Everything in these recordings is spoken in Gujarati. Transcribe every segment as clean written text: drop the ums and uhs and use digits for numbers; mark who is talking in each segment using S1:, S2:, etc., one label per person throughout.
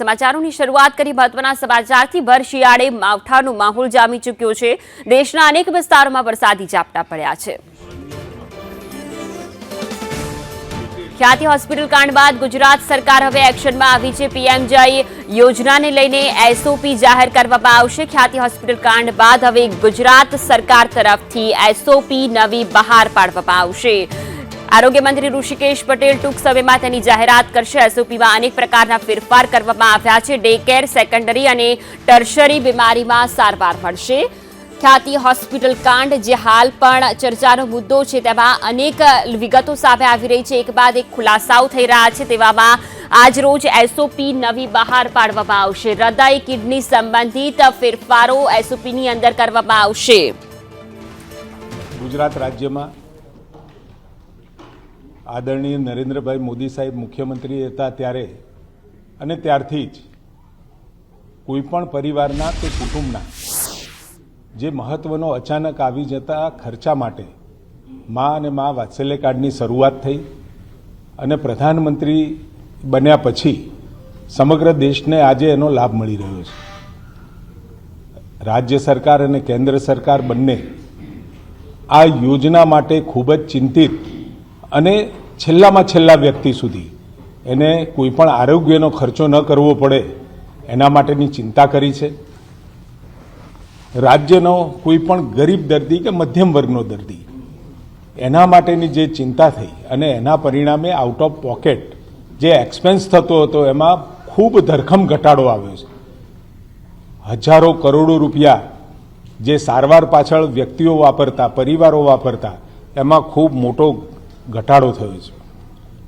S1: સમાચારોની શરૂઆત કરી મહત્વના સમાચારથી ભર શિયાળે માવઠાનો માહોલ જામી ચૂક્યો છે। દેશના અનેક વિસ્તારોમાં વરસાદી ઝાપટા પડ્યા છે। ખ્યાતિ હોસ્પિટલ કાંડ બાદ ગુજરાત સરકાર હવે એક્શનમાં આવી છે। પીએમજય યોજનાને લઈને એસઓપી જાહેર કરવામાં આવશે। ખ્યાતિ હોસ્પિટલ કાંડ બાદ હવે ગુજરાત સરકાર તરફથી એસઓપી નવી બહાર પાડવામાં આવશે। આરોગ્ય મંત્રી ઋષિકેશ પટેલ ટૂંક સમયમાં તેની જાહેરાત કરશે। એસઓપીમાં અનેક પ્રકારના ફેરફાર કરવામાં આવ્યા છે। ડે કેર, સેકન્ડરી અને ટર્શરી બીમારીમાં સારવાર મળશે। ખ્યાતિ હોસ્પિટલ કાંડ જે હાલ પણ ચર્ચાનો મુદ્દો છે, તેમાં અનેક વિગતો સામે આવી રહી છે। એક બાદ એક ખુલાસાઓ થઈ રહ્યા છે। તેવામાં આજરોજ એસઓપી નવી બહાર પાડવામાં આવશે। હૃદય, કિડની સંબંધિત ફેરફારો એસઓપીની અંદર કરવામાં આવશે।
S2: ગુજરાત રાજ્યમાં આદરણીય નરેન્દ્રભાઈ મોદી સાહેબ મુખ્યમંત્રી હતા ત્યારે અને ત્યારથી જ કોઈપણ પરિવારના કે કુટુંબના જે મહત્વનો અચાનક આવી જતા ખર્ચા માટે મા અને મા વાત્સલ્ય કાર્ડની શરૂઆત થઈ અને પ્રધાનમંત્રી બન્યા પછી સમગ્ર દેશને આજે એનો લાભ મળી રહ્યો છે। રાજ્ય સરકાર અને કેન્દ્ર સરકાર બંને આ યોજના માટે ખૂબ જ ચિંતિત અને છેલ્લામાં છેલ્લા વ્યક્તિ સુધી એને કોઈપણ આરોગ્યનો ખર્ચો ન કરવો પડે એના માટેની ચિંતા કરી છે। રાજ્યનો કોઈપણ ગરીબ દર્દી કે મધ્યમ વર્ગનો દર્દી એના માટેની જે ચિંતા થઈ અને એના પરિણામે આઉટ ઓફ પોકેટ જે એક્સપેન્સ થતો હતો એમાં ખૂબ ધરખમ ઘટાડો આવ્યો છે। હજારો કરોડો રૂપિયા જે સારવાર પાછળ વ્યક્તિઓ વાપરતા, પરિવારો વાપરતા, એમાં ખૂબ મોટો ઘટાડો થયો છે।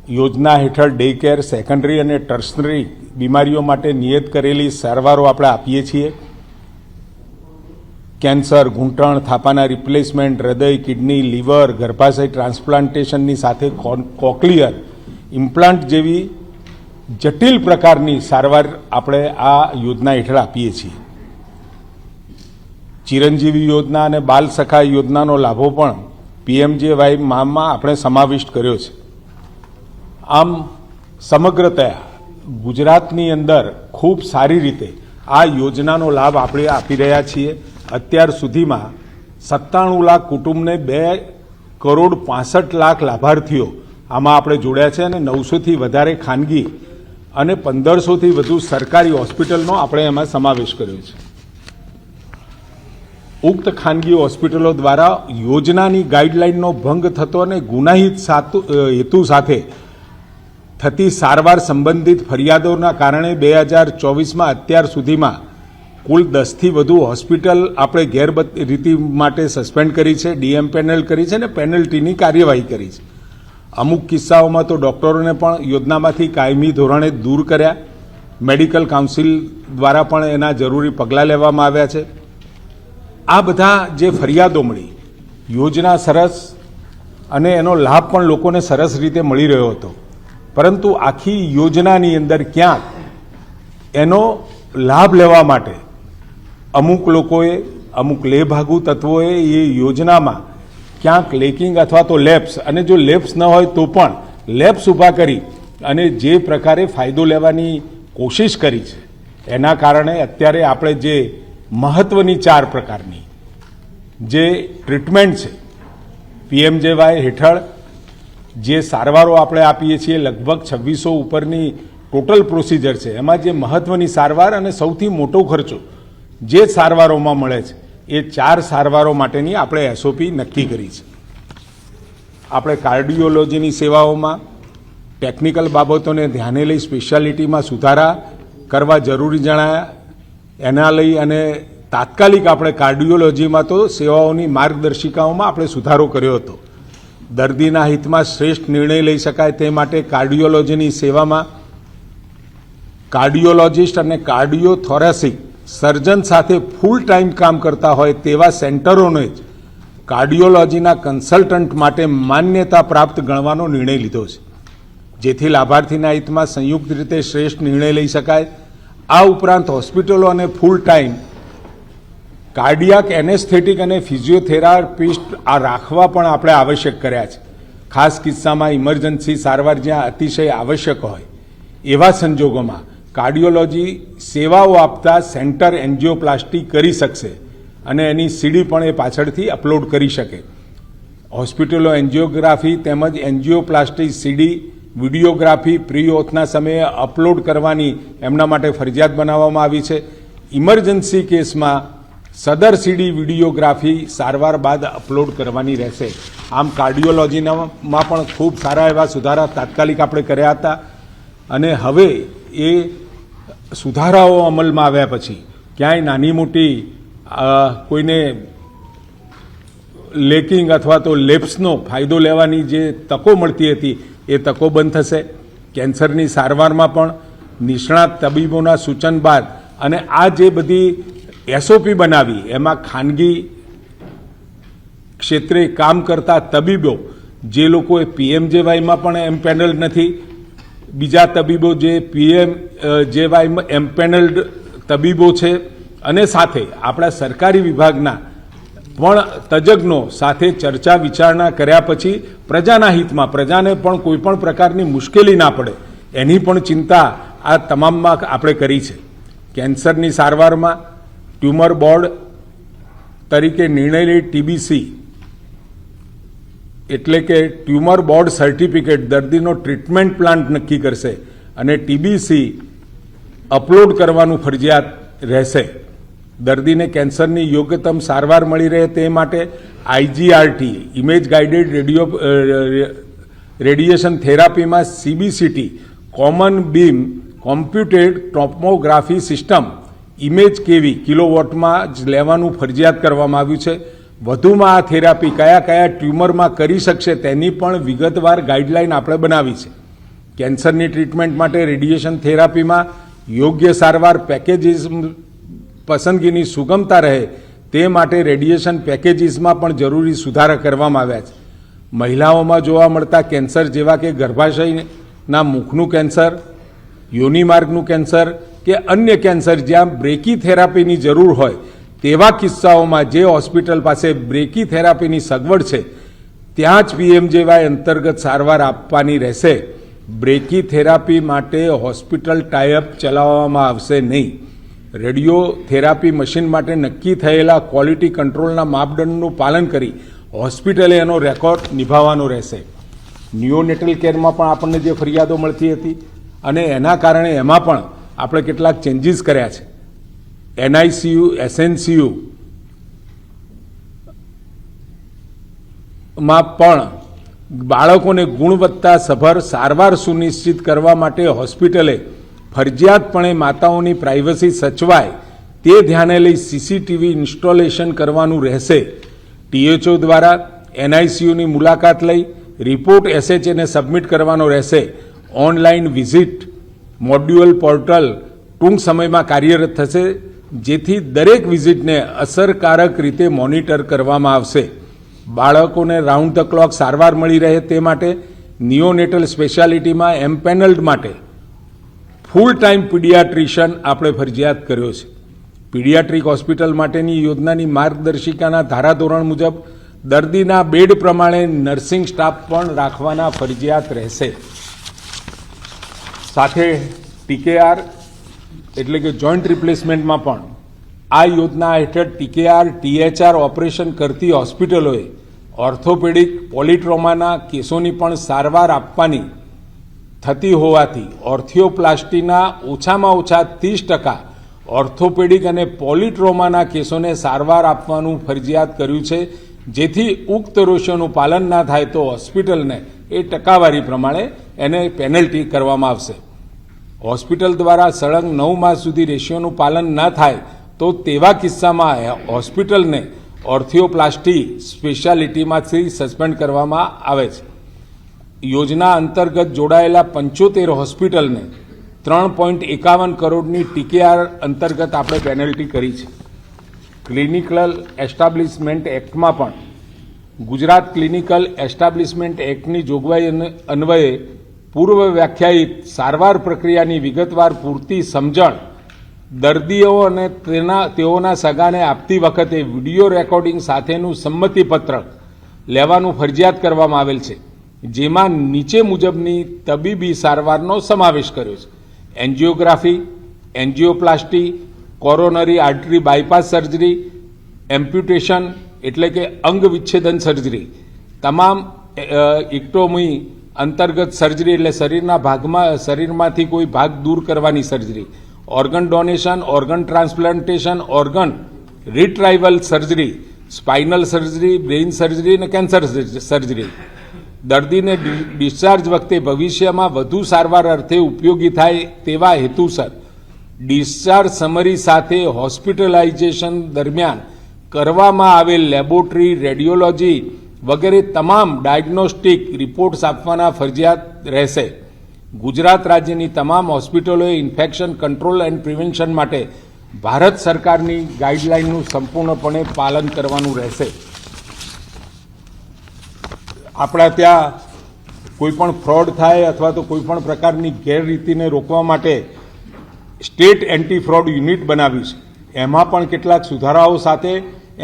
S2: યોજના હેઠળ ડે કેર, સેકન્ડરી અને ટર્શરી બીમારીઓ માટે નિયત કરેલી સારવારો આપણે આપીએ છીએ। કેન્સર, ઘૂંટણ, થાપાના રિપ્લેસમેન્ટ, હૃદય, કિડની, લીવર, ગર્ભાશય ટ્રાન્સપ્લાન્ટેશનની સાથે કોક્લિયર ઇમ્પ્લાન્ટ જેવી જટિલ પ્રકારની સારવાર આપણે આ યોજના હેઠળ આપીએ છીએ। ચિરંજીવી યોજના અને બાલ સખા યોજનાનો લાભો પણ પીએમજેવાય માં આપણે સમાવિષ્ટ કર્યો છે। આમ સમગ્રતયા ગુજરાતની અંદર ખૂબ સારી રીતે આ યોજનાનો લાભ આપણે આપી રહ્યા છીએ। અત્યાર સુધીમાં 97 લાખ કુટુંબને 2,65,00,000 લાભાર્થીઓ આમાં આપણે જોડ્યા છે અને 900થી વધારે ખાનગી અને 1500થી વધુ સરકારી હોસ્પિટલનો આપણે એમાં સમાવેશ કર્યો છે। ઉક્ત ખાનગી હોસ્પિટલો દ્વારા યોજનાની ગાઈડલાઇનનો ભંગ થતો અને ગુનાહિત હેતુ સાથે થતી સારવાર સંબંધિત ફરિયાદોના કારણે 2024માં અત્યાર સુધીમાં કુલ 10થી વધુ હોસ્પિટલ આપણે ગેરરીતિ માટે સસ્પેન્ડ કરી છે, ડીએમ પેનલ કરી છે અને પેનલ્ટીની કાર્યવાહી કરી છે। અમુક કિસ્સાઓમાં તો ડૉક્ટરોને પણ યોજનામાંથી કાયમી ધોરણે દૂર કર્યા। મેડિકલ કાઉન્સિલ દ્વારા પણ એના જરૂરી પગલાં લેવામાં આવ્યા છે। આ બધા જે ફરિયાદો મળી, યોજના સરસ અને એનો લાભ પણ લોકોને સરસ રીતે મળી રહ્યો હતો, પરંતુ આખી યોજનાની અંદર ક્યાંક એનો લાભ લેવા માટે અમુક લોકોએ, અમુક લેભાગુ તત્વોએ એ યોજનામાં ક્યાંક લેકિંગ અથવા તો લેપ્સ, અને જો લેપ્સ ન હોય તો પણ લેપ્સ ઊભા કરી અને જે પ્રકારે ફાયદો લેવાની કોશિશ કરી છે, એના કારણે અત્યારે આપણે જે મહત્વની 4 પ્રકારની જે ટ્રીટમેન્ટ છે પીએમજેવાય હેઠળ જે સારવારો આપણે આપીએ છીએ, લગભગ 2600 ઉપરની ટોટલ પ્રોસિજર છે। એમાં જે મહત્વની સારવાર અને સૌથી મોટો ખર્ચો જે સારવારોમાં મળે છે એ 4 સારવારો માટેની આપણે એસઓપી નક્કી કરી છે। આપણે કાર્ડિયોલોજીની સેવાઓમાં ટેકનિકલ બાબતોને ધ્યાને લઈ સ્પેશિયાલિટીમાં સુધારા કરવા જરૂરી જણાયા। એના લઈ અને તાત્કાલિક આપણે કાર્ડિયોલોજીમાં તો સેવાઓની માર્ગદર્શિકાઓમાં આપણે સુધારો કર્યો હતો। દર્દીના હિતમાં શ્રેષ્ઠ નિર્ણય લઈ શકાય તે માટે કાર્ડિયોલોજીની સેવામાં કાર્ડિયોલોજિસ્ટ અને કાર્ડિયોથોરેસિક સર્જન સાથે ફૂલ ટાઈમ કામ કરતા હોય તેવા સેન્ટરોને જ કાર્ડિયોલોજીના કન્સલ્ટન્ટ માટે માન્યતા પ્રાપ્ત ગણવાનો નિર્ણય લીધો છે, જેથી લાભાર્થીના હિતમાં સંયુક્ત રીતે શ્રેષ્ઠ નિર્ણય લઈ શકાય। આ ઉપરાંત હોસ્પિટલો અને ફૂલ ટાઈમ કાર્ડિયાક એનેસ્થેટિક અને ફિઝિયોથેરાપિસ્ટ આ રાખવા પણ આપણે આવશ્યક કર્યા છે। ખાસ કિસ્સામાં ઇમરજન્સી સારવાર જ્યાં અતિશય આવશ્યક હોય એવા સંજોગોમાં કાર્ડિયોલોજી સેવાઓ આપતા સેન્ટર એન્જિયોપ્લાસ્ટી કરી શકશે અને એની સીડી પણ એ પાછળથી અપલોડ કરી શકે. હોસ્પિટલો એન્જિયોગ્રાફી તેમજ એન્જિયોપ્લાસ્ટી સીડી વિડીયોગ્રાફી પ્રી ઓથના સમયે અપલોડ કરવાની એમના માટે ફરજિયાત બનાવવામાં આવી છે. ઇમરજન્સી કેસમાં સદર સીડી વિડીયોગ્રાફી સારવાર બાદ અપલોડ કરવાની રહેશે. આમ કાર્ડિયોલોજીમાં પણ ખૂબ સારા એવા સુધારા તાત્કાલિક આપણે કર્યા હતા અને હવે એ સુધારાઓ અમલમાં આવ્યા પછી ક્યાંય નાની મોટી કોઈને લેકિંગ અથવા તો લેપ્સનો ફાયદો લેવાની જે તકો મળતી હતી એ તકો બંધ થશે. કેન્સરની સારવારમાં પણ નિષ્ણાત તબીબોના સૂચન બાદ અને આ જે બધી એસઓપી બનાવી એમાં ખાનગી ક્ષેત્રે કામ કરતા તબીબો જે લોકોએ પીએમજેવાયમાં પણ એમ્પેનલ્ડ નથી, બીજા તબીબો જે પીએમજેવાયમાં એમ્પેનલ્ડ તબીબો છે અને સાથે આપણા સરકારી વિભાગના પણ તજજ્ઞો સાથે ચર્ચા વિચારણા કર્યા પછી પ્રજાના હિતમાં પ્રજાને પણ કોઈ પણ પ્રકારની મુશ્કેલી ના પડે એની પણ ચિંતા આ તમામમાં આપણે કરી છે. કેન્સરની સારવારમાં ટ્યુમર બોર્ડ તરીકે નિર્ણય લઈ ટીબીસી એટલે કે ટ્યુમર બોર્ડ સર્ટિફિકેટ દર્દીનો ટ્રીટમેન્ટ પ્લાન નક્કી કરશે અને ટીબીસી અપલોડ કરવાનું ફરજિયાત રહેશે. દર્દીને કેન્સરની યોગ્યતમ સારવાર મળી રહે તે માટે આઈજીઆરટી ઇમેજ ગાઇડેડ રેડિયેશન થેરાપીમાં CBCT common beam computed tomography system image કેવી કિલોવોટમાં જ લેવાનું ફરજિયાત કરવામાં આવ્યું છે. વધુમાં આ થેરાપી કયા કયા ટ્યુમરમાં કરી શકશે તેની પણ વિગતવાર ગાઈડલાઈન આપણે બનાવી છે. કેન્સરની ટ્રીટમેન્ટ માટે રેડિયેશન થેરાપીમાં યોગ્ય સારવાર પેકેજીસ પસંદગીની સુગમતા રહે તે માટે રેડિયેશન પેકેજીસમાં પણ જરૂરી સુધારા કરવામાં આવ્યા છે. મહિલાઓમાં જોવા મળતા કેન્સર જેવા કે ગર્ભાશયના મુખનું કેન્સર, યોનિમાર્ગનું કેન્સર કે અન્ય કેન્સર જ્યાં બ્રેકી થેરાપીની જરૂર હોય તેવા કિસ્સાઓમાં જે હોસ્પિટલ પાસે બ્રેકી થેરાપીની સગવડ છે ત્યાં જ પીએમજેવાય અંતર્ગત સારવાર આપવાની રહેશે. બ્રેકી થેરાપી માટે હોસ્પિટલ ટાઈઅપ ચલાવવામાં આવશે નહીં. રેડિયોથેરાપી મશીન માટે નક્કી થયેલા ક્વોલિટી કંટ્રોલના માપદંડનું પાલન કરી હોસ્પિટલે એનો રેકોર્ડ નિભાવવાનો રહેશે. નિયોનેટલ કેરમાં પણ આપણને જે ફરિયાદો મળતી હતી અને એના કારણે એમાં પણ આપણે કેટલાક ચેન્જીસ કર્યા છે. એનઆઈસીયુ એસએનસીયુ માં પણ બાળકોને ગુણવત્તાસભર સારવાર સુનિશ્ચિત કરવા માટે હોસ્પિટલે ફરજિયાતપણે માતાઓની પ્રાઇવસી સચવાય તે ધ્યાને લઈ સીસીટીવી ઇન્સ્ટોલેશન કરવાનું રહેશે. ટીએચઓ દ્વારા એનઆઈસીયુની મુલાકાત લઈ રિપોર્ટ એસએચએને સબમિટ કરવાનો રહેશે. ઓનલાઈન વિઝિટ મોડ્યુલ પોર્ટલ ટૂંક સમયમાં કાર્યરત થશે જેથી દરેક વિઝિટને અસરકારક રીતે મોનિટર કરવામાં આવશે. બાળકોને રાઉન્ડ ધ ક્લોક સારવાર મળી રહે તે માટે નિયોનેટલ સ્પેશિયાલિટીમાં એમ્પેનલ્ડ માટે ફૂલ ટાઈમ પીડિયાટ્રિશિયન આપણે ફરજિયાત કર્યો છે. પીડિયાટ્રિક હોસ્પિટલ માટેની યોજનાની માર્ગદર્શિકાના ધારાધોરણ મુજબ દર્દીના બેડ પ્રમાણે નર્સિંગ સ્ટાફ પણ રાખવાના ફરજિયાત રહેશે. સાથે ટીકેઆર એટલે કે જોઈન્ટ રિપ્લેસમેન્ટમાં પણ આ યોજના હેઠળ ટીકેઆર ટીએચઆર ઓપરેશન કરતી હોસ્પિટલોએ ઓર્થોપેડિક પોલિટ્રોમાના કેસોની પણ સારવાર આપવાની થતી હોવાથી ઓર્થિયોપ્લાસ્ટીના ઓછામાં ઓછા 30% ઓર્થોપેડિક અને પોલિટ્રોમાના કેસોને સારવાર આપવાનું ફરજિયાત કર્યું છે જેથી ઉક્ત રેશિયોનું પાલન ના થાય તો હોસ્પિટલને એ ટકાવારી પ્રમાણે એને પેનલ્ટી કરવામાં આવશે. હોસ્પિટલ દ્વારા સળંગ 9 માસ સુધી રેશિયોનું પાલન ન થાય તો તેવા કિસ્સામાં હોસ્પિટલને ઓર્થિયોપ્લાસ્ટી સ્પેશિયાલિટીમાંથી સસ્પેન્ડ કરવામાં આવે છે. યોજના અંતર્ગત જોડાયેલા 75 હોસ્પિટલને 3.51 કરોડની ટીકેઆર અંતર્ગત આપણે પેનલ્ટી કરી છે. ક્લિનિકલ એસ્ટાબ્લિશમેન્ટ એક્ટમાં પણ ગુજરાત ક્લિનિકલ એસ્ટાબ્લિશમેન્ટ એક્ટની જોગવાઈ અન્વયે પૂર્વ વ્યાખ્યાયિત સારવાર પ્રક્રિયાની વિગતવાર પૂરતી સમજણ દર્દીઓ અને તેઓના સગાને આપતી વખતે વિડીયો રેકોર્ડિંગ સાથેનું સંમતિપત્રક લેવાનું ફરજિયાત કરવામાં આવેલ છે જેમાં નીચે મુજબની તબીબી સારવારનો સમાવેશ કર્યો છે. Angiography, angioplasty, coronary artery bypass surgery, amputation એટલે કે અંગ વિચ્છેદન સર્જરી, તમામ ઇક્ટોમી અંતર્ગત સર્જરી એટલે શરીરમાંથી કોઈ ભાગ દૂર કરવાની surgery, organ donation, organ transplantation, organ રિટ્રાઇવલ surgery, spinal surgery, brain surgery અને કેન્સર સર્જરી. દર્દીને ડિસ્ચાર્જ વખતે ભવિષ્યમાં વધુ સારવાર અર્થે ઉપયોગી થાય તેવા હેતુસર ડિસ્ચાર્જ સમરી સાથે હોસ્પિટલાઇઝેશન દરમિયાન કરવામાં આવેલ લેબોરેટરી, રેડિયોલોજી વગેરે તમામ ડાયગ્નોસ્ટિક રિપોર્ટ્સ આપવાના ફરજિયાત રહેશે. ગુજરાત રાજ્યની તમામ હોસ્પિટલોએ ઇન્ફેક્શન કંટ્રોલ એન્ડ પ્રિવેન્શન માટે ભારત સરકારની ગાઈડલાઇનનું સંપૂર્ણપણે પાલન કરવાનું રહેશે. આપણા ત્યાં કોઈ પણ ફ્રોડ થાય અથવા તો કોઈ પણ પ્રકારની ગેરરીતિને રોકવા માટે સ્ટેટ એન્ટી ફ્રોડ યુનિટ બનાવી છે. એમાં પણ કેટલાક સુધારાઓ સાથે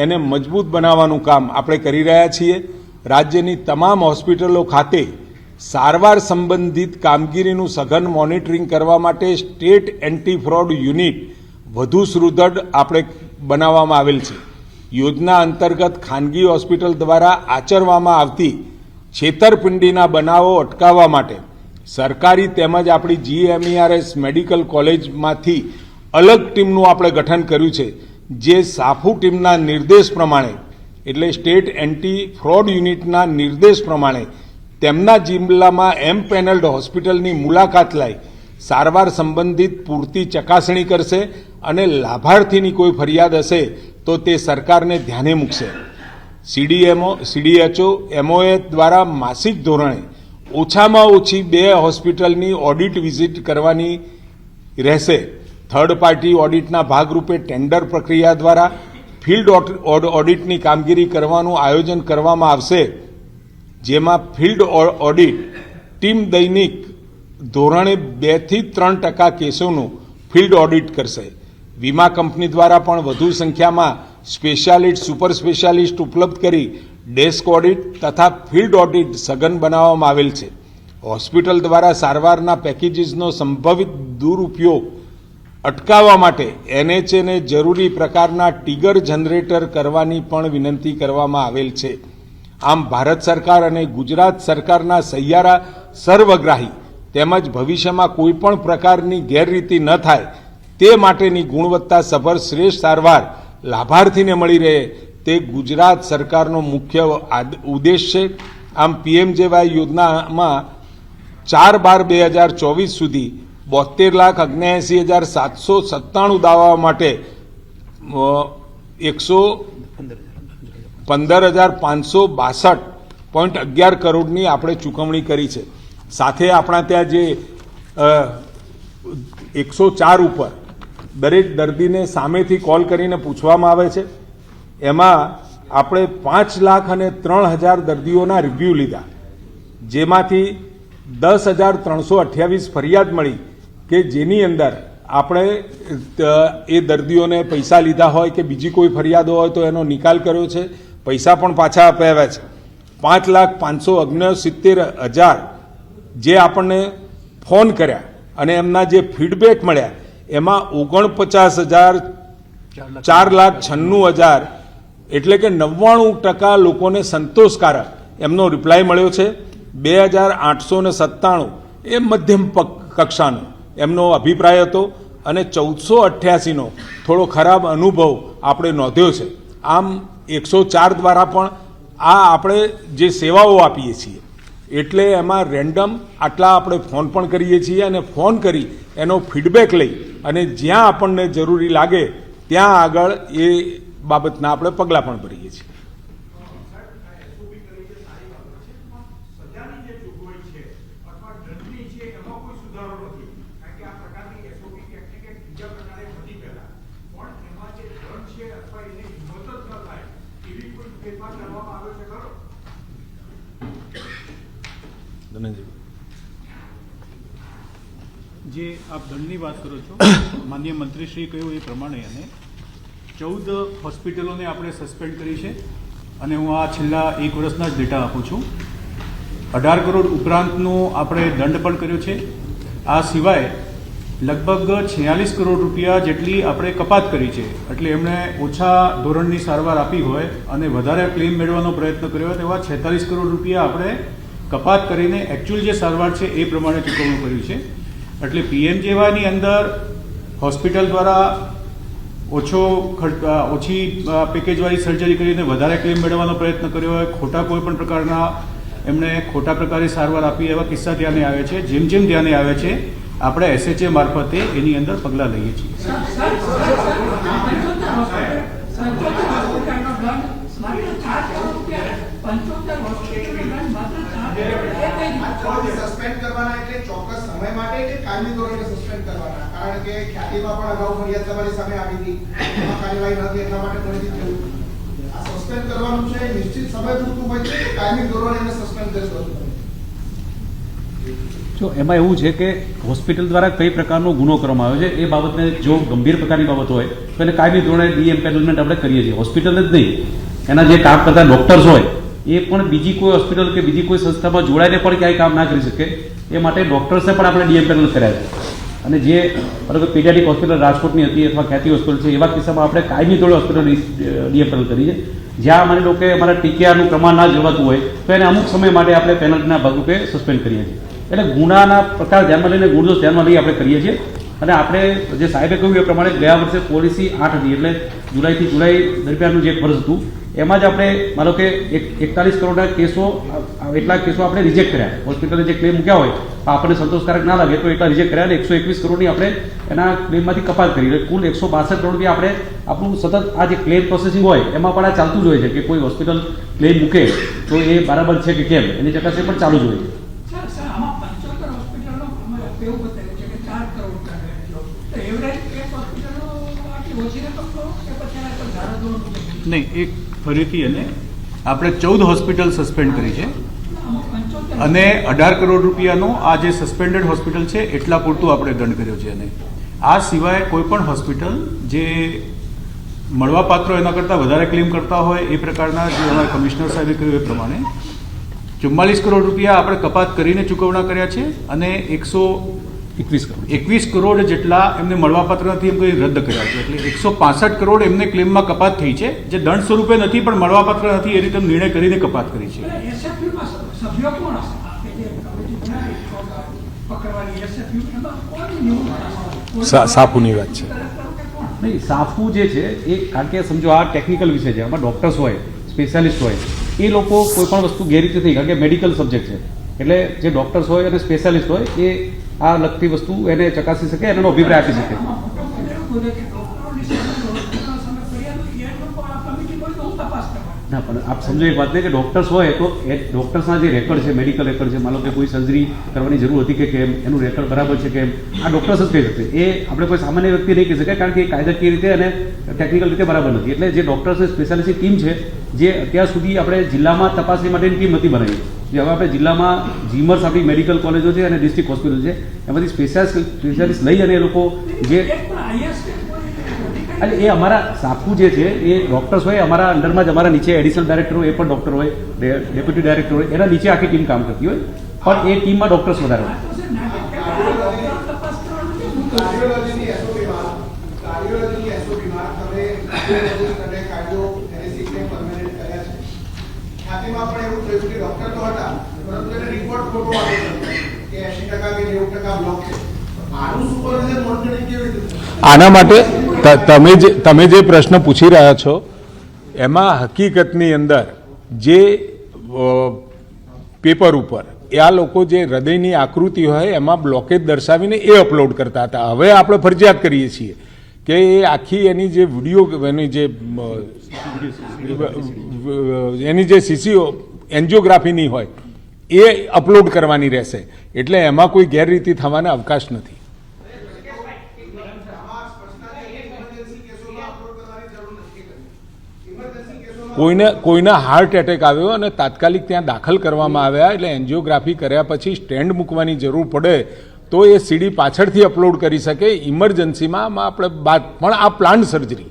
S2: એને મજબૂત બનાવવાનું કામ આપણે કરી રહ્યા છીએ. રાજ્યની તમામ હોસ્પિટલો ખાતે સારવાર સંબંધિત કામગીરીનું સઘન મોનિટરિંગ કરવા માટે સ્ટેટ એન્ટી ફ્રોડ યુનિટ વધુ સુદૃઢ આપણે બનાવવામાં આવેલ છે. યોજના અંતર્ગત ખાનગી હોસ્પિટલ દ્વારા આચરવામાં આવતી છેતરપિંડીના બનાવો અટકાવવા માટે સરકારી તેમજ આપણી GMERS મેડિકલ કોલેજમાંથી અલગ ટીમનું આપણે ગઠન કર્યું છે, જે સાફુ ટીમના નિર્દેશ પ્રમાણે એટલે સ્ટેટ એન્ટી ફ્રોડ યુનિટના નિર્દેશ પ્રમાણે તેમના જિલ્લામાં એમપેનલ્ડ હોસ્પિટલની મુલાકાત લઈ સારવાર સંબંધિત પૂરતી ચકાસણી કરશે અને લાભાર્થીની કોઈ ફરિયાદ હશે તો તે સરકારને ધ્યાને મૂકશે. CDHO, MOA દ્વારા માસિક ધોરણે ઓછામાં ઓછી 2 હોસ્પિટલની ઓડિટ વિઝિટ કરવાની રહેશે. થર્ડ પાર્ટી ઓડિટના ભાગરૂપે ટેન્ડર પ્રક્રિયા દ્વારા ફિલ્ડ ઓડિટની કામગીરી કરવાનું આયોજન કરવામાં આવશે, જેમાં ફિલ્ડ ઓડિટ ટીમ દૈનિક ધોરણે 2 થી 3% કેસોનું ફિલ્ડ ઓડિટ કરશે. વીમા કંપની દ્વારા પણ વધુ સંખ્યામાં સ્પેશિયાલિસ્ટ, સુપર સ્પેશિયાલિસ્ટ ઉપલબ્ધ કરી ડેસ્ક ઓડિટ તથા ફિલ્ડ ઓડિટ સઘન બનાવવામાં આવેલ છે. હોસ્પિટલ દ્વારા સારવારના પેકેજીસનો સંભવિત દુરુપયોગ અટકાવવા માટે NHAને જરૂરી પ્રકારના ટિગર જનરેટર કરવાની પણ વિનંતી કરવામાં આવેલ છે. આમ ભારત સરકાર અને ગુજરાત સરકારના સહિયારા સર્વગ્રાહી તેમજ ભવિષ્યમાં કોઈ પણ પ્રકારની ગેરરીતિ ન થાય તે માટેની ગુણવત્તાસભર શ્રેષ્ઠ સારવાર લાભાર્થીને મળી રહે તે ગુજરાત સરકારનો મુખ્ય ઉદ્દેશ છે. આમ PMJY યોજનામાં 4/12/2024 સુધી 72,79,797 દાવાઓ માટે 115,562.11 કરોડની આપણે ચૂકવણી કરી છે. સાથે આપણા ત્યાં જે 104 ઉપર દરેક દર્દીને સામેથી કોલ કરીને પૂછવામાં આવે છે, એમાં આપણે 5,03,000 દર્દીઓના રિવ્યૂ લીધા, જેમાંથી 10,328 ફરિયાદ મળી કે જેની અંદર આપણે એ દર્દીઓને પૈસા લીધા હોય કે બીજી કોઈ ફરિયાદો હોય તો એનો નિકાલ કર્યો છે, પૈસા પણ પાછા અપાવ્યા છે. 5,569,000 જે આપણને ફોન કર્યા અને એમના જે ફીડબેક મળ્યા એમાં 49,000 4,96,000 એટલે કે 99% લોકોને સંતોષકારક એમનો રિપ્લાય મળ્યો છે. 2,897 એ મધ્યમ કક્ષાનો એમનો અભિપ્રાય હતો અને 1,488નો થોડો ખરાબ અનુભવ આપણે નોંધ્યો છે. આમ 104 દ્વારા પણ આ આપણે જે સેવાઓ આપીએ છીએ એટલે એમાં રેન્ડમ આટલા આપણે ફોન પણ કરીએ છીએ અને ફોન કરી એનો ફીડબેક લઈ અને જ્યાં આપણને જરૂરી લાગે ત્યાં આગળ એ બાબતના આપણે પગલાં પણ ભરીએ છીએ.
S3: જે આપ દંડની વાત કરો છો, માનનીય મંત્રીશ્રીએ કહ્યું એ પ્રમાણે અને 14 હોસ્પિટલોને આપણે સસ્પેન્ડ કરી છે અને હું આ છેલ્લા 1 વર્ષના જ ડેટા આપું છું. 18 કરોડ ઉપરાંતનો આપણે દંડ પણ કર્યો છે. આ સિવાય લગભગ 46 કરોડ રૂપિયા જેટલી આપણે કપાત કરી છે. એટલે એમણે ઓછા ધોરણની સારવાર આપી હોય અને વધારે ક્લેમ મેળવવાનો પ્રયત્ન કર્યો હોય તેવા 46 કરોડ રૂપિયા આપણે કપાત કરીને એકચ્યુઅલ જે સારવાર છે એ પ્રમાણે ચૂકવણું કર્યું છે. એટલે પીએમજેવાયની અંદર હોસ્પિટલ દ્વારા ઓછી પેકેજવાળી સર્જરી કરીને વધારે ક્લેમ મેળવવાનો પ્રયત્ન કર્યો હોય, ખોટા કોઈ પણ પ્રકારના એમણે ખોટા પ્રકારે સારવાર આપી એવા કિસ્સા ધ્યાને આવે છે. જેમ જેમ ધ્યાને આવે છે આપણે SHA મારફતે એની અંદર પગલાં લઈએ છીએ.
S4: સસ્પેન્ડ કરવાના એટલે ચોક્કસ સમય માટે કે કાયમી ધોરણે સસ્પેન્ડ કરવાના? કારણ કે ખ્યાતિમાં પણ અગાઉ ફરિયાદ તમારી સામે આવી હતી, એમાં કાર્યવાહી નથી એટલા માટે ફરીથી થયું. આ સસ્પેન્ડ કરવાનું છે નિશ્ચિત સમય પૂરતું હોય છે કે કાયમી ધોરણે એને સસ્પેન્ડ કરી દો?
S5: જો એમાં એવું છે કે હોસ્પિટલ દ્વારા કઈ પ્રકારનો ગુનો કરવામાં આવ્યો છે એ બાબતને જો ગંભીર પ્રકારની બાબત હોય તો એને કાયમી ધોરણે ડી-એમ્પેનલમેન્ટ આપણે કરીએ છીએ. હોસ્પિટલ જ નહીં, એના જે કામ કરતા ડોક્ટર્સ હોય એ પણ બીજી કોઈ હોસ્પિટલ કે બીજી કોઈ સંસ્થામાં જોડાઈને પણ ક્યાંય કામ ના કરી શકે એ માટે ડોક્ટર્સે પણ આપણે ડી-એમ્પેનલ કર્યા છે. અને જે બરાબર પીડિયાટિક હોસ્પિટલ રાજકોટની હતી અથવા ખ્યાતિ હોસ્પિટલ છે એવા કિસ્સામાં આપણે કાયમી ધોરણે હોસ્પિટલ ડી-એમ્પેનલ કરી છે. જ્યાં માની લો કે અમારા ટીકેઆરનું પ્રમાણ ના જળવાતું હોય તો એને અમુક સમય માટે આપણે પેનલ્ટીના ભાગરૂપે સસ્પેન્ડ કરીએ છીએ. એટલે ગુનાના પ્રકાર ધ્યાનમાં લઈને ગુણદોષ ધ્યાનમાં લઈ આપણે કરીએ છીએ. અને આપણે જે સાહેબે કહ્યું એ પ્રમાણે ગયા વર્ષે પોલિસી 8 હતી, એટલે જુલાઈથી જુલાઈ દરમિયાનનું જે એક વર્ષ હતું એમાં જ આપણે માનો કે 41 કરોડના કેસો, એટલા કેસો આપણે રિજેક્ટ કર્યા. હોસ્પિટલે જે ક્લેમ મૂક્યા હોય આપણને સંતોષકારક ના લાગે તો એટલા રિજેક્ટ કર્યા અને 121 કરોડની આપણે એના ક્લેમમાંથી કપાત કરી. એટલે કુલ 162 કરોડની આપણે આપણું સતત આ જે ક્લેમ પ્રોસેસિંગ હોય એમાં પણ આ ચાલતું જ હોય છે કે કોઈ હોસ્પિટલ ક્લેમ મૂકે તો એ બરાબર છે કે કેમ એની ચકાસણી પણ ચાલુ જ હોય છે.
S3: નહીં, એક ફરીથી અને આપણે 14 હોસ્પિટલ સસ્પેન્ડ કરી છે અને 18 કરોડ રૂપિયાનો આ જે સસ્પેન્ડેડ હોસ્પિટલ છે એટલા પૂરતું આપણે દંડ કર્યો છે. અને આ સિવાય કોઈ પણ હોસ્પિટલ જે મળવાપાત્ર એના કરતાં વધારે ક્લેમ કરતા હોય એ પ્રકારના જે અમારા કમિશનર સાહેબે કહ્યું એ પ્રમાણે 44 કરોડ રૂપિયા આપણે કપાત કરીને ચૂકવણા કર્યા છે અને 121 કરોડ જેટલા એમને મળવાપાત્ર નથી એમ કોઈ રદ કર્યા છે. એટલે 165 કરોડ એમને ક્લેમમાં કપાત થઈ છે, જે દંડ સ્વરૂપે નથી પણ મળવાપાત્ર નથી એ રીતે નિર્ણય કરીને કપાત કરી છે.
S2: સાફુની વાત છે.
S5: નહીં, સાફુ જે છે એ કારણ કે સમજો આ ટેકનિકલ વિષય છે, આમાં ડૉક્ટર્સ હોય, સ્પેશિયાલિસ્ટ હોય, એ લોકો કોઈ પણ વસ્તુ ગેરરીતિ થઈ, કારણ કે મેડિકલ સબ્જેક્ટ છે એટલે જે ડૉક્ટર્સ હોય અને સ્પેશિયાલિસ્ટ હોય એ આ લગતી વસ્તુ એને ચકાસી શકે, એનો અભિપ્રાય આપી શકે. ના, પણ આપ સમજો એક વાત નહીં કે ડૉક્ટર્સ હોય તો એ ડૉક્ટર્સના જે રેકોર્ડ છે, મેડિકલ રેકોર્ડ છે, માનો કે કોઈ સર્જરી કરવાની જરૂર હતી કે કેમ, એનું રેકોર્ડ બરાબર છે કેમ, આ ડૉક્ટર્સ જ કહી શકશે. એ આપણે કોઈ સામાન્ય વ્યક્તિ નહીં કહી શકાય, કારણ કે એ કાયદાકીય રીતે અને ટેકનિકલ રીતે બરાબર નથી. એટલે જે ડૉક્ટર્સની સ્પેશિયાલિસ્ટ ટીમ છે જે અત્યાર સુધી આપણે જિલ્લામાં તપાસણી માટેની ટીમ નથી બનાવી, જે હવે આપણે જિલ્લામાં જીમર્સ આપણી મેડિકલ કોલેજો છે અને ડિસ્ટ્રિક્ટ હોસ્પિટલ છે એમાંથી સ્પેશિયાલિસ્ટ લઈ અને એ લોકો જે એટલે એ અમારા સાફુ જે છે એ ડૉક્ટર્સ હોય, અમારા અંડરમાં જ અમારા નીચે એડિશનલ ડાયરેક્ટર હોય, એ પણ ડૉક્ટર હોય, ડેપ્યુટી ડાયરેક્ટર હોય, એના નીચે આખી ટીમ કામ કરતી હોય, પણ એ ટીમમાં ડૉક્ટર્સ વધારે હોય.
S2: આના માટે તમે જે પ્રશ્ન પૂછી રહ્યા છો એમાં હકીકતની અંદર જે પેપર ઉપર આ લોકો જે હૃદયની આકૃતિ હોય એમાં બ્લોકેજ દર્શાવીને એ અપલોડ કરતા હતા. હવે આપણે ફરજિયાત કરીએ છીએ કે એ આખી એની જે વિડીયો એની જે સીસીઓ એન્જિયોગ્રાફીની હોય એ અપલોડ કરવાની રહેશે. એટલે એમાં કોઈ ગેરરીતિ થવાનો અવકાશ નથી. કોઈને હાર્ટ એટેક આવ્યો અને તાત્કાલિક ત્યાં દાખલ કરવામાં આવ્યા, એટલે એન્જિયોગ્રાફી કર્યા પછી સ્ટેન્ડ મૂકવાની જરૂર પડે તો એ સીડી પાછળથી અપલોડ કરી શકે. ઇમરજન્સીમાં આપણે પણ આ પ્લાન્ટ સર્જરી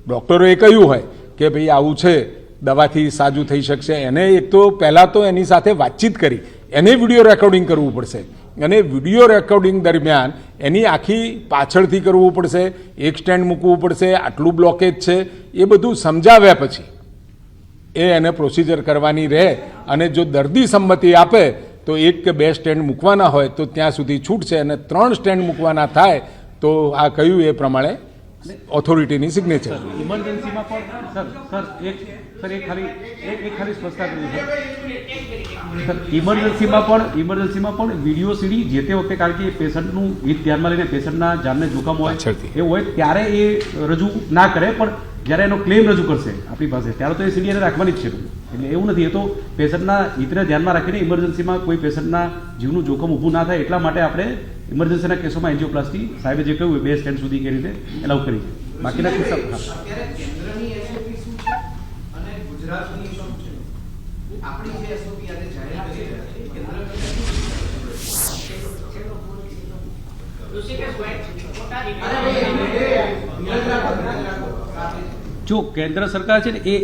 S2: ડૉક્ટરોએ કહ્યું હોય કે ભાઈ આવું છે, દવાથી સાજું થઈ શકશે, એને એક તો પહેલાં તો એની સાથે વાતચીત કરી એને વિડીયો રેકોર્ડિંગ કરવું પડશે. અને વિડીયો રેકોર્ડિંગ દરમિયાન એની આખી પાછળથી કરવું પડશે, એક સ્ટેન્ડ મૂકવું પડશે, આટલું બ્લોકેજ છે, એ બધું સમજાવ્યા પછી એને પ્રોસિજર કરવાની રહે. અને જો દર્દી સંમતિ આપે તો 1 કે 2 સ્ટેન્ડ મૂકવાના હોય તો ત્યાં સુધી છૂટશે, અને 3 સ્ટેન્ડ મૂકવાના થાય તો આ કહ્યું એ પ્રમાણે ઓથોરિટીની સિગ્નેચર.
S5: ઇમરજન્સીમાં પણ સર એક ખાલી સ્પષ્ટતા કરવી છે સર. ઇમરજન્સીમાં પણ વિડીયો સીડી જે તે વખતે, કારણ કે પેશન્ટનું હિત ધ્યાનમાં લઈને પેશન્ટના જાનને જોખમ હોય
S2: પાછળથી.
S5: એવું હોય ત્યારે એ રજૂ ના કરે, પણ જ્યારે એનો ક્લેમ રજૂ કરશે આપણી પાસે ત્યારે તો એ સીડી એને રાખવાની જ છે. એટલે એવું નથી, એ તો પેશન્ટના હિતને ધ્યાનમાં રાખીને ઇમરજન્સીમાં કોઈ પેશન્ટના જીવનું જોખમ ઊભું ના થાય એટલા માટે આપણે ઇમરજન્સીના કેસોમાં એન્જિયોપ્લાસ્ટી સાહેબે જે કહ્યું 2 સ્ટેન્ડ સુધી કે રીતે એલાઉ કરી છે. બાકીના કિસ્સા
S4: અત્યારે કેન્દ્રની એસઓપી શું છે અને ગુજરાતની શું છે? આપણી જે એસઓપી આજે જાહેર કરી છે
S5: જો કેન્દ્ર સરકાર છે ને એ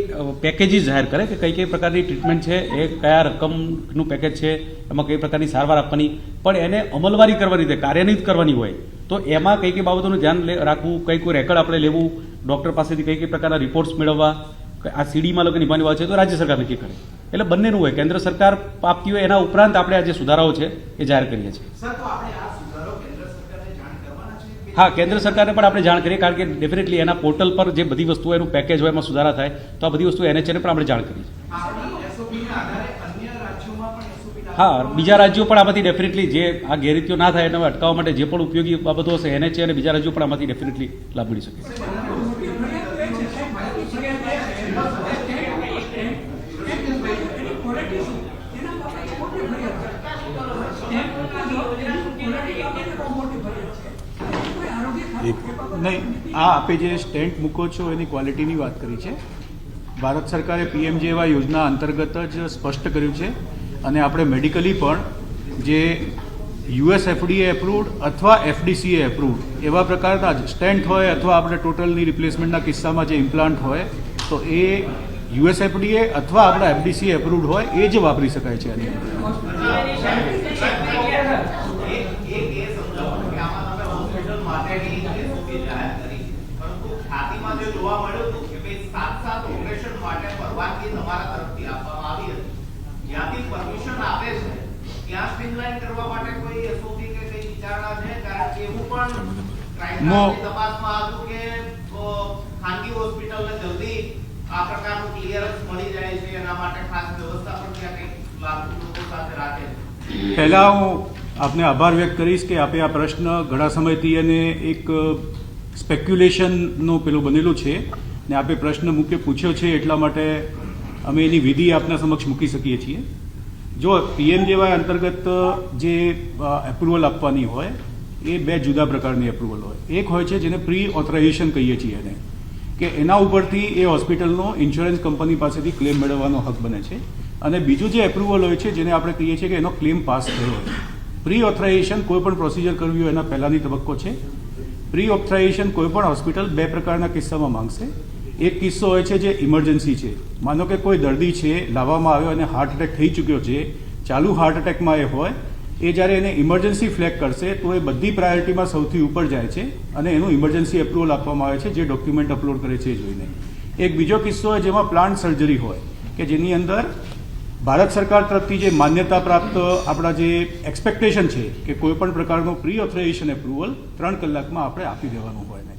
S5: પેકેજીસ જાહેર કરે કે કઈ કઈ પ્રકારની ટ્રીટમેન્ટ છે, એ કયા રકમનું પેકેજ છે, એમાં કઈ પ્રકારની સારવાર આપવાની, પણ એને અમલવારી કરવાની રીતે કાર્યાન્વિત કરવાની હોય તો એમાં કઈ કઈ બાબતોનું ધ્યાન રાખવું, કઈ કોઈ રેકર્ડ આપણે લેવું, ડૉક્ટર પાસેથી કઈ કઈ પ્રકારના રિપોર્ટ્સ મેળવવા, આ સીડીમાં લોકો નિભાવવાની વાત છે તો રાજ્ય સરકાર નક્કી કરે. એટલે બંનેનું હોય, કેન્દ્ર સરકાર આપતી હોય એના ઉપરાંત આપણે આ જે સુધારાઓ છે એ જાહેર કરીએ છીએ.
S4: સર, તો આપણે આ સુધારો કેન્દ્ર સરકારને જાણ કરવાના છે?
S5: હા, કેન્દ્ર સરકારને પણ આપણે જાણ કરીએ, કારણ કે ડેફિનેટલી એના પોર્ટલ પર જે બધી વસ્તુઓ એનું પેકેજ હોય એમાં સુધારા થાય તો આ બધી વસ્તુ NHA ને પણ આપણે જાણ કરીએ.
S4: આપણી એસઓપીના આધારે અન્ય રાજ્યોમાં પણ એસઓપી
S5: હા, બીજા રાજ્યો પણ આમાંથી ડેફિનેટલી જે આ ગેરરીતિઓ ના થાય એને અટકાવવા માટે જે પણ ઉપયોગી બાબતો હશે NHA અને બીજા રાજ્યો પણ આમાંથી ડેફિનેટલી લાભ મળી શકે.
S3: નહીં, આ આપે જે સ્ટેન્ટ મૂકો છો એની ક્વોલિટીની વાત કરી છે. ભારત સરકારે PMJY યોજના અંતર્ગત જ સ્પષ્ટ કર્યું છે, અને આપણે મેડિકલી પણ જે US FDA એપ્રુવડ અથવા FDCA એપ્રુવડ એવા પ્રકારના જ સ્ટેન્ટ હોય અથવા આપણે ટોટલની રિપ્લેસમેન્ટના કિસ્સામાં જે ઇમ્પ્લાન્ટ હોય તો એ US FDA અથવા આપણા FDCA એપ્રુવડ હોય એ જ વાપરી શકાય છે. આની અંદર
S4: ખાનગી હોસ્પિટલને જલ્દી આ પ્રકારનું ક્લિયરન્સ મળી જાય છે, એના માટે ખાસ વ્યવસ્થા પણ ત્યાં કંઈક લાગુ લોકો સાથે રાખે છે.
S3: પહેલાં હું આપને આભાર વ્યક્ત કરીશ કે આપે આ પ્રશ્ન ઘણા સમયથી અને એક સ્પેક્યુલેશનનો પેલું બનેલું છે ને આપે પ્રશ્ન પૂછ્યો છે, એટલા માટે અમે એની વિધિ આપના સમક્ષ મૂકી શકીએ છીએ. જો PMJY અંતર્ગત જે એપ્રુવલ આપવાની હોય એ 2 જુદા પ્રકારની એપ્રુવલ હોય. એક હોય છે જેને પ્રી ઓથરાઇઝેશન કહીએ છીએ એને, કે એના ઉપરથી એ હોસ્પિટલનો ઇન્સ્યોરન્સ કંપની પાસેથી ક્લેમ મેળવવાનો હક બને છે, અને બીજું જે એપ્રુવલ હોય છે જેને આપણે કહીએ છીએ કે એનો ક્લેમ પાસ થયો હોય. પ્રી ઓથરાઇઝેશન કોઈ પણ પ્રોસિજર કરવી હોય એના પહેલાંની તબક્કો છે. પ્રી ઓથરાઇઝેશન કોઈ પણ હોસ્પિટલ 2 પ્રકારના કિસ્સામાં માંગશે. એક કિસ્સો હોય છે જે ઇમરજન્સી છે, માનો કે કોઈ દર્દી છે લાવવામાં આવ્યો અને હાર્ટ એટેક થઈ ચૂક્યો છે, ચાલુ હાર્ટ એટેકમાં એ હોય, એ જ્યારે એને ઇમરજન્સી ફ્લેગ કરશે તો એ બધી પ્રાયોરિટીમાં સૌથી ઉપર જાય છે અને એનું ઇમરજન્સી એપ્રુવલ આપવામાં આવે છે જે ડોક્યુમેન્ટ અપલોડ કરે છે એ જોઈને. એક બીજો કિસ્સો હોય જેમાં પ્લાન્ટ સર્જરી હોય કે જેની અંદર ભારત સરકાર તરફથી જે માન્યતા પ્રાપ્ત આપણા જે એક્સપેક્ટેશન છે કે કોઈ પણ પ્રકારનું પ્રી ઓથરાઇઝેશન એપ્રુવલ 3 કલાકમાં આપણે આપી દેવાનું હોય ને.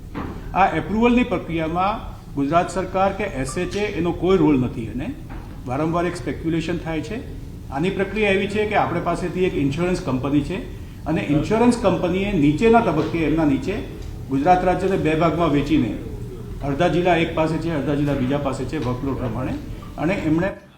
S3: આ એપ્રુવલની પ્રક્રિયામાં ગુજરાત સરકાર કે SHA એનો કોઈ રોલ નથી, અને વારંવાર એક સ્પેક્યુલેશન થાય છે. આની પ્રક્રિયા એવી છે કે આપણે પાસેથી એક ઇન્સ્યોરન્સ કંપની છે, અને ઇન્સ્યોરન્સ કંપનીએ નીચેના તબક્કે એમના નીચે ગુજરાત રાજ્યને 2 ભાગમાં વેચીને અડધા જિલ્લા એક પાસે છે, અડધા જિલ્લા બીજા પાસે છે વર્કલોડ પ્રમાણે, અને એમણે